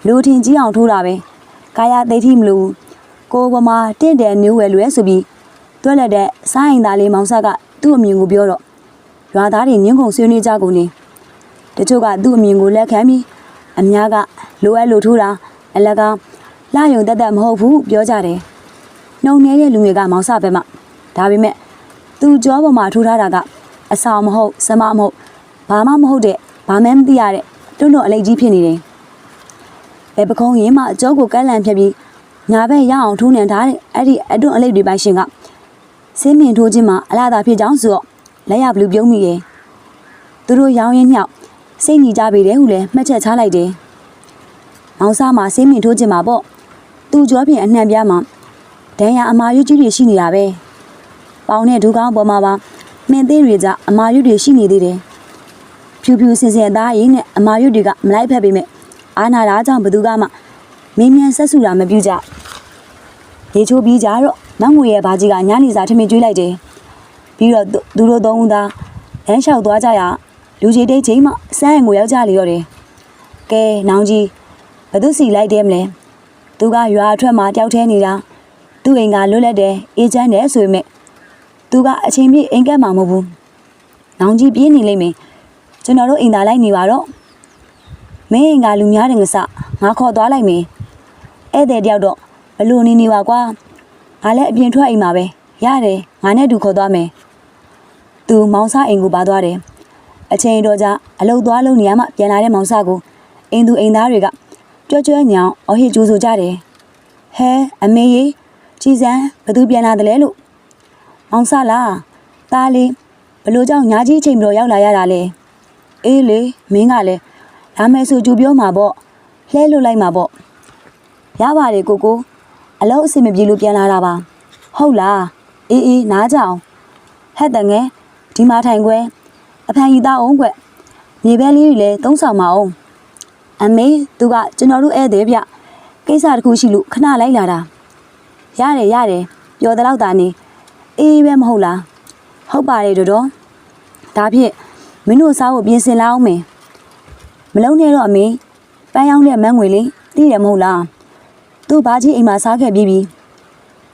လူထင်ကြီးအောင်ထိုးတာပဲကာယသိတိမလို့ကိုပမာတင့်တယ်မျိုးဝယ်လွယ်ဆိုပြီးတွက်လက်တဲ့စားရင်သားလေးမောင်ဆကသူ့အမြင်ကိုပြောတော့ရွာသားတွေညှင်းခုန်ဆွေးနွေးကြကုန်နေတချို့ကသူ့အမြင်ကိုလက်ခံပြီးအများကလိုအပ်လို့ထိုးတာအလကားလာယုံတက်မဟုတ်ဘူးပြောကြတယ်နှုံနေတဲ့လူငယ်ကမောင်ဆပဲမှဒါပေမဲ့သူကြောပေါ်မှာထိုးထားတာကအဆောင်မဟုတ်စမမဟုတ်ဘာမှမဟုတ်တဲ့ဘာမှမသိရတဲ့တွန်းတော်အလိတ်ကြီးဖြစ်နေတယ်ဘယ်ပကုံးရင်မှအကျောကိုကန့်လန့်ဖြတ်ပြီးညာဘက်ရအောင်ထိုးနှံထားတဲ့အဲ့ဒီအတွန်းအလိတ်တွေပိုင်ရှင်ကစင်းမြင်ထိုးခြင်းမှာအလားသာဖြစ်ကြောင်းဆိုတော့လက်ရဘလူးပြုံးမိရဲ့သူတို့ရောင်းရင်ညှောက်စိတ်ညီကြပေတယ်ဟုလည်းမှတ်ချက်ချလိုက်တယ်မောင်စားမှာစင်းမြင်ထိုးခြင်းမှာပေါ့သူ့ကြောပြင်အနှံ့ပြားမှာဒဏ်ရာအမာရွတ်ကြီးတွေရှိနေတာပဲပေါင်နဲ့ဒူကောင်းပေါ်မှာပါမင်းသေးတွေကြအမာရွတ်တွေရှိနေသေးတယ်ဖြူဖြူစင်စင်သားရင်းနဲ့အမာရွတ်တွေကမလိုက်ဖက်ပေမဲ့အာနာရာကြောင့်ဘသူကမှမင်းမြန်ဆက်ဆူတာမပြုကြရေချိုးပြီးကြတော့မငွေရဲ့ဘာကြီးကညာနေစာထမင်းကျွေးလိုက်တယ်ပြီးတော့သူတို့သုံးဦးသားလမ်းလျှောက်သွားကြရလူကြီးတိတ်ချိန်မှစမ်းရင်ကိုရောက်ကြလေရောတယ်ကဲနောင်ကြီးဘသူစီလိုက်တယ်မလဲသူကရွာအထွက်မှာတယောက်ထဲနေတာသူ့အိမ်ကလွတ်လပ်တယ်အေးချမ်းတယ်ဆိုပေမဲ့သူကအချိန်ပြည့်အိမ်ကပ်မှာမဟုတ်ဘူးနောင်ကြီးပြေးနေလိမ့်မယ်ကျွန်တော်တို့အိမ်သာလိုက်နေပါတော့မင်းအိမ်ကလူများတယ်ငါစငါခေါ်သွားလိုက်မယ်ဧည့်သည်တယောက်တော့ဘလို့နေပါကွာငါလည်းအပြင်ထွက်အိမ်မှာပဲရတယ်ငါနဲ့တူခေါ်သွားမယ်သူမောင်ဆအိမ်ကိုပါသွားတယ်အချိန်တော့ကြာအလုတ်သွားလုံးနေရမှပြန်လာတဲ့မောင်ဆကိုအိမ်သူအိမ်သားတွေကကြွကြွညောင်အဟစ်ကြိုးဆိုကြတယ်ဟဲအမေကြီးကြည်စံဘသူပြန်လာတယ်လဲလို့မောင်ဆလားသားလေးဘလို့ကြောင့်ညာကြီးချိန်ပြီးတော့ရောက်လာရတာလဲအေးလေမင်းကလည်းလာမယ်ဆိုကြူပြောမှာပေါ့လှဲလွတ်လိုက်မှာပေါ့ရပါတယ်ကိုအလုံးအစင်မပြေလို့ပြန်လာတာပါဟုတ်လားအေးနားကြအောင်ဟဲ့တငယ်ဒီမှာထိုင်ခွဲအဖန်ကြီးသားအောင်ကွမြေပဲလေးတွေလည်းသုံးဆောင်မအောင်အမေသူကကျွန်တော်တို့ဧည့်သည်ဗျကိစ္စတစ်ခုရှိလို့ခဏလိုက်လာတာရတယ်ပျော်တဲ့လောက်သာနေအေးပဲမဟုတ်လားဟုတ်ပါတယ်တော်ဒါဖြင့်မင်းတို့စားဖို့ပြင်ဆင်လာအောင်မယ်မလုံးနဲ့တော့အမေပန်းရောင်းတဲ့မန်းငွေလေးသိတယ်မဟုတ်လားသူ့ဘာကြီးအိမ်မှာစားခဲ့ပြီး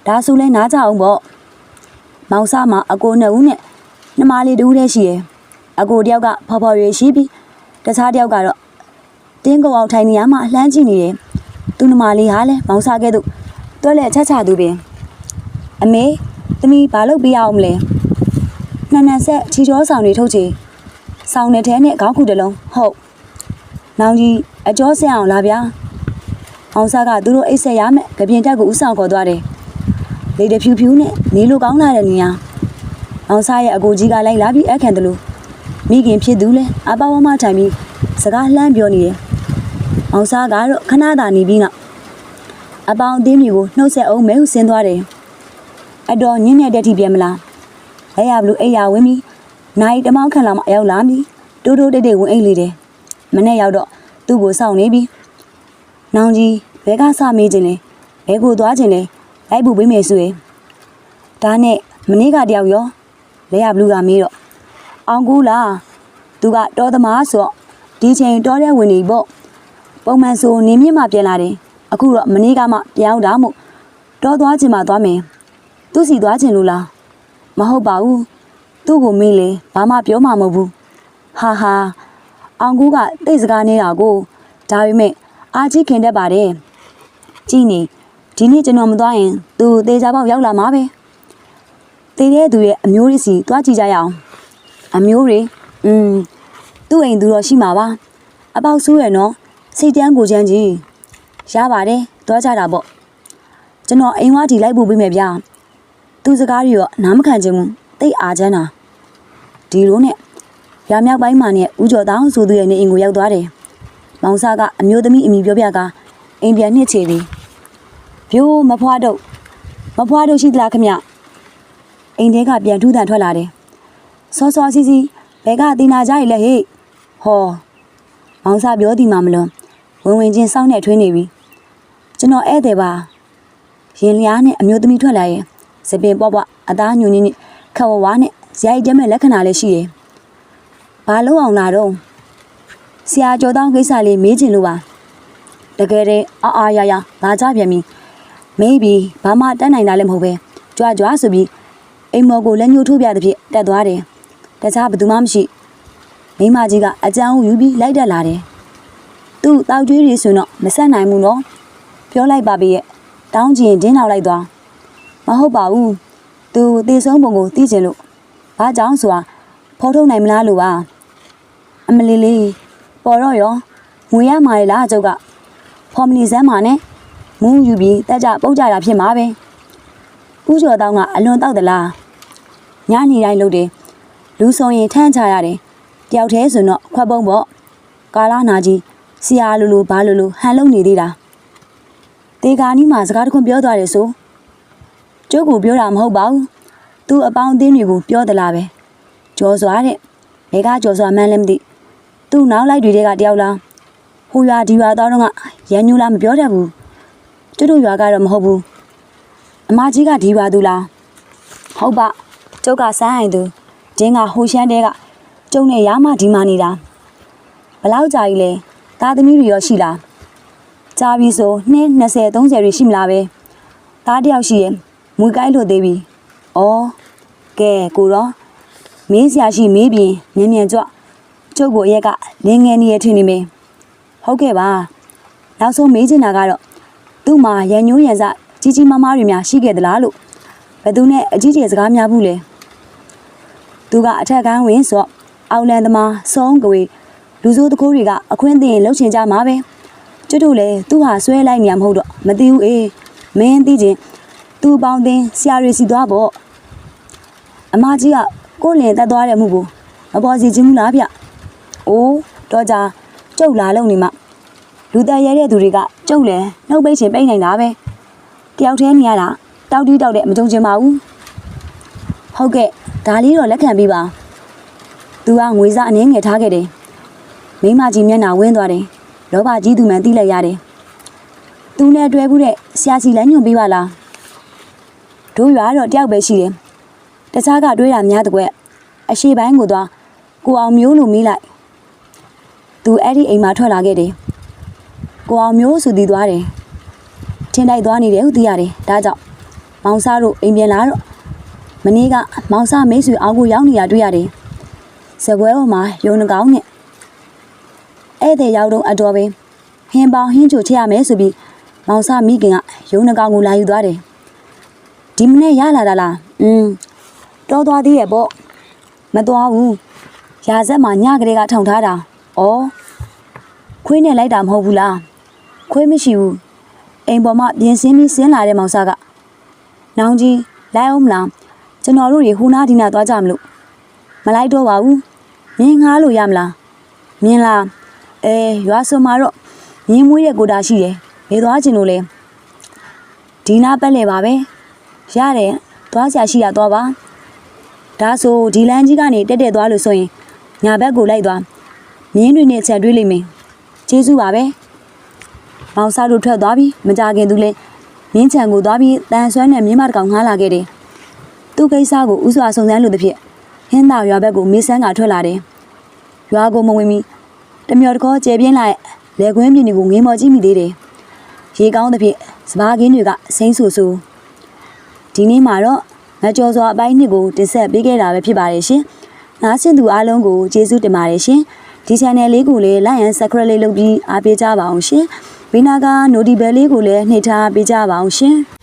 ဒါဆိုလဲနားကြအောင်ပေါ့မောင်စားမှာအကိုနှစ်ဦးနဲ့ နှမလေးတူးတည်းရှိတယ်အကိုတယောက်ကဖော်ဖော်ရွေရှိပြီးတခြားတယောက်ကတော့တင်းကုံအောင်ထိုင်နေရမှလှမ်းကြည့်နေတယ်သူနှမလေးဟာလည်းမောင်စားခဲ့သူတွက်လက်ချက်ချသူပင်အမေသမီးဘာလုပ်ပေးရအောင်မလဲနှံဆက်ချီချောဆောင်တွေထုတ်ချေဆောင်တဲ့ထဲနဲ့ခေါင်းခုတစ်လုံးဟုတ်နောင်ကြီးအကျော်ဆက်အောင်လာဗျာအောင်စားကသူတို့အိတ်ဆက်ရမယ်ကြပြင်းတက်ကိုဥဆောင်ခေါ်သွားတယ်လေတဖြူဖြူနဲ့နေလိုကောင်းလာတဲ့နေရာအောင်စားရဲ့အကိုကြီးကလိုက်လာပြီးအခန့်တယ်လို့မိခင်ဖြစ်သူလဲအပဝမထိုင်ပြီးစကားလှမ်းပြောနေတယ်အောင်စားကတော့ခဏသာနေပြီးနောက်အပေါင်းအသင်းမျိုးကိုနှုတ်ဆက်အောင်မဲဟုဆင်းသွားတယ်အတော်ညင်းနေတဲ့ထိပြန်မလားလဲရဘလို့အိယာဝင်းပြီးနိုင်တမောင်းခန့်လာမှအရောက်လာပြီးတိုးတိုးတိတ်တိတ်ဝင်အိတ်လေးတယ်မနဲ့ရောက်တော့သူ့ကိုစောင့်နေပြီးနောင်ကြီးဘဲကစမေးခြင်းလဲဘဲကိုသွားခြင်းလဲလိုက်ဖို့ပေးမယ်ဆိုရင်ဒါနဲ့မနေ့ကတယောက်ရောလဲရဘလူးကမေးတော့အောင်ကူလားသူကတော်သမားဆိုတော့ဒီချိန်တော်တဲ့ဝင်နေပေါ့ပုံမှန်ဆိုနေမြင့်မှပြန်လာတယ်အခုတော့မနေ့ကမှပြောင်းတာမို့တော်သွားခြင်းမှသွားမယ်သူစီသွားခြင်းလို့လားမဟုတ်ပါဘူးသူ့ကိုမေးလေဘာမှပြောမှာမဟုတ်ဘူးဟာဟာအောင်ကူကတိတ်စကားနေတာကိုဒါပေမဲ့အာကြီးခင်တတ်ပါတယ်ကြည်နေဒီနေ့ကျွန်တော်မသွားရင်သူတေချာပေါက်ရောက်လာမှာပဲတေတဲ့သူရဲ့အမျိုးတွေစီသွားကြည့်ကြရအောင်အမျိုးတွေသူ့အိမ်သူတော့ရှိမှာပါအပေါက်ဆိုးရနော်စိတ်တန်းကိုချမ်းကြီးရပါတယ်သွားကြတာပေါ့ကျွန်တော်အိမ်ဝါတီလိုက်ဖို့ပေးမယ်ဗျာသူစကားတွေရောနားမခံချင်ဘူးတိတ်အားချမ်းတာဒီလိုနဲ့ရမြောက်ပိုင်းမှာနဲ့ဦးကျော်တောင်းဆိုသူရဲ့နေအိမ်ကိုရောက်သွားတယ်မောင်စားကအမျိုးသမီးအမိပြောပြကအိမ်ပြန်နှစ်ချေသည်ပြိုးမဖွားတော့ရှိသလားခမအိမ်ထဲကပြန်ထူးတန်ထွက်လာတယ်စောစောစီစီဘဲကတင်နာကြရည်လဲဟေ့ဟောမောင်စားပြောသည်မှမလွန်ဝင်ချင်းစောင်းနဲ့ထွေးနေပြီကျွန်တော်ဧည့်သည်ပါရင်လျားနဲ့အမျိုးသမီးထွက်လာရဲ့စပင်ပွားပွားအသားညူညင်းနဲ့ခဝဝါနဲ့ဇရိုက်တဲမဲ့လက္ခဏာလည်းရှိတယ်ဘာလို့အောင်လာတော့ဆရာကျော်တောင်းကိစ္စလေးမေးချင်လို့ပါတကယ်တည်းအာရရလာကြပြန်ပြီမေးပြီးဘာမှတတ်နိုင်တာလည်းမဟုတ်ပဲကြွားကြွားဆိုပြီးအိမ်မော်ကိုလက်ညှိုးထိုးပြတဲ့ဖြစ်တက်သွားတယ်တခြားဘယ်သူမှမရှိမိမကြီးကအကြမ်းယူပြီးလိုက်တက်လာတယ်သူ့တောက်ကျွေးတွေဆိုတော့မဆက်နိုင်ဘူးနော်ပြောလိုက်ပါပြီရဲ့တောင်းကျင်ဒင်းနောက်လိုက်သွားမဟုတ်ပါဘူးသူတေဆုံးပုံကိုသိချင်လို့ဘာကြောင့်ဆိုတာဖော်ထုတ်နိုင်မလားလို့ပါအမလီလေးပေါ်တော့ရောငွေရမှာလေလားအကျုပ်ကဖော်မလီစမ်းမှာနဲ့မူးယူပြီးတက်ကြပုတ်ကြတာဖြစ်မှာပဲဦးကျော်တောင်းကအလွန်တောက်သလားညနေတိုင်းလုပ်တယ်လူဆောင်ရင်ထမ်းချရတယ်တယောက်တည်းဆိုတော့ခွက်ပုံးပေါ့ကာလာနာကြီးဆရာလိုဘာလိုဟန်လုံးနေသေးတာတေကာနီးမှာစကားတခွန်းပြောသွားတယ်ဆိုကျုပ်ကိုပြောတာမဟုတ်ပါဘူးသူ့အပေါင်းအသင်းတွေကိုပြောသလားပဲကြော်စွာတဲ့ဘဲကကြော်စွာမှန်းလည်းမသိသူ့နောက်လိုက်တွေကတယောက်လားဟိုရွာဒီရွာတော့ကရန်ညူလားမပြောတတ်ဘူးကျွတ်တို့ရွာကတော့မဟုတ်ဘူးအမကြီးကဒီရွာသူလားဟုတ်ပါကျုပ်ကစမ်းဟိုင်သူဒင်းကဟိုရှမ်းတဲကကျုံနဲ့ရမဒီမာနေတာဘလောက်ကြာကြီးလဲသားသမီးတွေရောရှိလားကြာပြီဆိုနှစ်20 30တွေရှိမလားပဲသားတယောက်ရှိရဲ့မွေကိုင်းလို့သေးပြီဩကဲကိုတော့မင်းဆရာရှိမေးပြီးမြန်ကြွကျုပ်ကိုအရက်ကလင်းငယ်နေရထင်နေမေဟုတ်ကဲ့ပါနောက်ဆုံးမေးချင်တာကတော့သူ့မှာရန်ညိုးရန်စကြီးကြီးမားမားတွေများရှိခဲ့သလားလို့ဘယ်သူနဲ့အကြီးကျယ်စကားများဘူးလဲသူကအထက်ကန်းဝင်ဆိုတော့အောက်လန်သမားစုံးကွေလူစိုးတကိုးတွေကအခွင့်အရေးလှုပ်ချင်ကြမှာပဲကျွတ်တို့လည်းသူ့ဟာဆွဲလိုက်နေရမဟုတ်တော့မသိဘူးအေးမင်းသိချင်းသူ့ပေါင်းတင်ဆရာတွေစီသွားပေါ့အမကြီးကကိုလင်တက်သွားတဲ့မှုကိုမပေါ်စီခြင်းဘူးလားဗျအိုးတော့ကြာကျုပ်လာလုံနေမှလူတက်ရဲတဲ့သူတွေကကျုပ်လည်းနှုတ်ပိတ်ချင်ပိတ်နိုင်တာပဲတယောက်တည်းနေရတာတောက်တီးတောက်တဲ့မကြုံချင်ပါဘူးဟုတ်ကဲ့ဒါလေးတော့လက်ခံပေးပါသူကငွေစားအနည်းငယ်ထားခဲ့တယ်မိမကြီးမျက်နှာဝင်းသွားတယ်လောဘကြီးသူမှန်သိလိုက်ရတယ်သူနဲ့တွဲဘူးတဲ့ဆရာစီလမ်းညွန်ပေးပါလားတို့ရွာတော့တယောက်ပဲရှိတယ်တခြားကတွဲတာများတဲ့ကွအရှိပိုင်းကိုသွားကိုအောင်မျိုးလို့မေးလိုက်သူအဲ့ဒီအိမ်မှာထွက်လာခဲ့တယ်ကိုအောင်မျိုးဆိုတည်သွားတယ်ထင်းတိုက်သွားနေတယ်ဟုသိရတယ်ဒါကြောင့်မောင်စားတို့အိမ်ပြန်လာတော့မ နေ့ကမောင်စားမိတ်ဆွေအောင်ကိုရောက်နေရတွေ့ရတယ်စပွဲပေါ်မှာယုံနှကောင်းနဲ့ဧည့်သည်ရောက်တော့အတော်ပဲဟင်းပေါင်းဟင်းချိုချက်ရမယ်ဆိုပြီးမောင်စားမိခင်ကယုံနှကောင်းကိုလာယူသွားတယ်ဒီမနေ့ရလာတာလားတော်သွားသေးရဲ့ပေါ့မတော်ဘူးရာဆက်မှာညကလေးကထောင်ထားတာဩခွေးနဲ့လိုက်တာမဟုတ်ဘူးလားခွေးမရှိဘူးအိမ်ပေါ်မှာပြင်ဆင်းပြီးဆင်းလာတဲ့မောင်စားကနောင်ကြီးလိုက်အောင်မလားကျွန်တော်တို့တွေဟူနာဒီနာသွားကြမလို့မလိုက်တော့ပါဘူးမြင်းငားလို့ရမလားမြင်းလားရွာစုံမှာတော့မြင်းမွေးတဲ့ကိုတာရှိတယ်ဘယ်သွားချင်လို့လဲဒီနာပက်လေပါပဲရတယ်သွားကြရှိရသွားပါဒါဆိုဒီလမ်းကြီးကနေတက်တက်သွားလို့ဆိုရင်ညာဘက်ကိုလိုက်သွားမြင်းတွေနဲ့ချက်တွေးလိမ့်မယ်ကျေးဇူးပါပဲမောင်စားတို့ထွက်သွားပြီးမကြခင်သူလဲမြင်းချံကိုသွားပြီးတန်ဆွမ်းနဲ့မြင်းမတကောင်ငှားလာခဲ့တယ်သူ့ကိစ္စကိုဥစွာစုံစမ်းလို့တစ်ဖြစ်ဟင်းသာရွာဘက်ကိုမေးဆန်းကထွက်လာတယ်ရွာကိုမဝင်မီတမျော်တကောကျဲပြင်းလာလေကွင်းပြင်းတွေကိုငေးမော်ကြည့်မိသေးတယ်ရေကောင်းတစ်ဖြစ်စပါးကင်းတွေကစိမ့်ဆူဆူဒီနေ့မှာတော့ငါကြော်စွာအပိုင်းနှစ်ကိုတင်ဆက်ပေးခဲ့တာပဲဖြစ်ပါတယ်ရှင်နားဆင်သူအားလုံးကိုကျေးဇူးတင်ပါတယ်ရှင်ဒီ channel လေးကိုလည်း like and subscribe လေးလုပ်ပြီးအားပေးကြပါအောင်ရှင်ဘေးနာက notification လေးကိုလည်းနှိပ်ထားပေးကြပါအောင်ရှင်